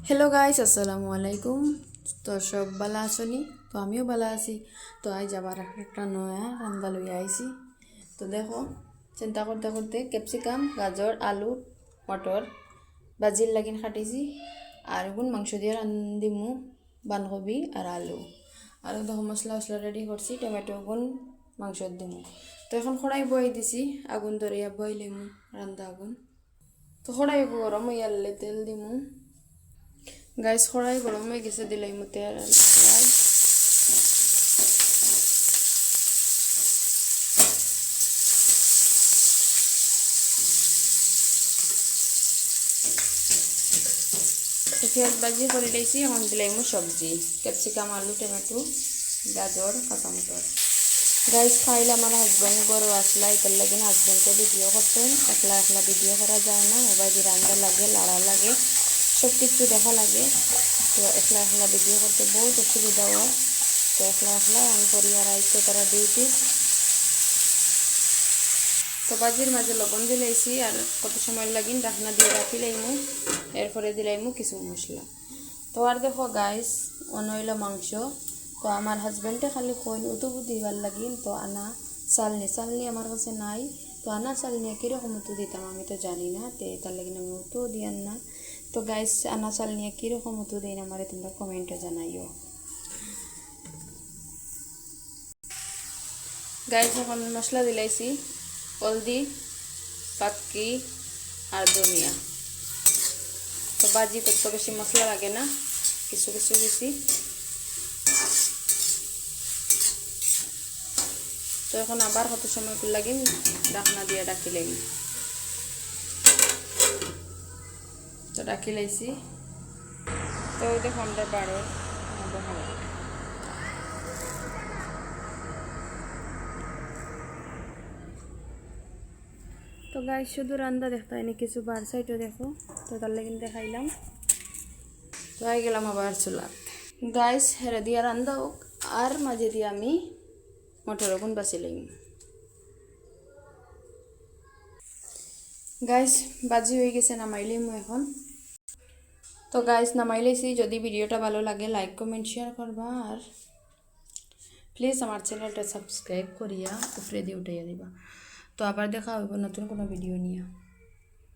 Hello guys, আসসালামু আলাইকুম। তো সব ভালো আছনি? তো আমিও ভালো আছি। তো আজ আবার একটা নয়া রান্না লই আইছি। তো দেখো, চিন্তা করতে করতে ক্যাপসিকাম, গাজর, আলু, মটর ভাজির লাগিন কাটিছি। আর এখন মাংস দিয়ে রান্ধিমু বাঁধাকপি আর আলু। আর দেখো মশলা রেডি করছি, টমেটো গুণ মাংস দিমু। তো এখন কড়াই বয়ে দিছি, আগুন ধরিয়া বইলেমু রান্ধা আগুন। তো কড়াই গরম হইয়ালে তেল দিমু। গাইস কড়াই গরম হয়ে গেছে, দিলাই মতে আর পেঁয়াজ। তো পেঁয়াজ ভাজি করে দিয়েছি, এখন দিলাই সবজি ক্যাপসিকাম, আলু, টমেটো, গাজর, কাঁচামটর। গাইস খাইলে আমার হাজব্যান্ড গরু আসলা, এটার লাগে হাজব্যান্ডকে ভিডিও করতেন। একলা একলা ভিডিও করা যায় না, মোবাইল রান্না লাগে, লাড়া লাগে, সব কিছু দেখা লাগে। তো একলা একলা ভিডিও করতে বহুত অসুবিধা হয়। তো একলা একলা আমি করি আর আইসে তারা ডিউটি। তো ভাজির মাঝে লবণ দিলাইছি আর কত সময় লাগিন ঢাকনা দিয়ে রাখি লাইমু। এরপরে দিলাইমু কিছু মশলা। তো আর দেখো গাইস, অনইল মাংস। তো আমার হাজব্যান্ডে খালি কইন উতুবু দিবার লাগিন। তো আনা চালনি আমার কাছে নাই। তো আনা চালনি কীরকম উতু দিতাম আমি তো জানি না, তে তার লাগিন আমি উতুও দিয়ান না। তো গাইস, আনা চালনি কীরকম উতু দিন আমারে তোমরা কমেন্টে জানাইও। গাইস এখন মশলা দিলাইছি, হলদি, পাক্কি আর ধনিয়া। তো ভাজি করতে বেশি মশলা লাগে না, কিছু কিছু দিছি। তো এখন আবার কত সময় লাগিন ঢাকনা দিয়ে ডাকি লাগি। তো ডাকি লাইছি। তো ওই দেখো আমরা বারোর বহাল। তো গাইস শুধু রান্না দেখতে হয়নি, কিছু বার সাইডও দেখো। তো তার লাগিন দেখাইলাম। তো আই গেলাম আবার চুলাত। গাইস হেরে দিয়া রান্না হোক, আর মাঝে দিয়ে আমি মটর ওগুন বাঁচি লাইম। গাইস বাজি হয়ে গেছে, নামাইলাম এখন। তো গাইস নামাই লাইছি। যদি ভিডিওটা ভালো লাগে লাইক কমেন্ট শেয়ার করবা, আর প্লিজ আমার চ্যানেলটা সাবস্ক্রাইব করিয়া উপরে দিয়ে উঠাইয়া দিবা। তো আবার দেখা হইব নতুন কোনো ভিডিও নিয়ে।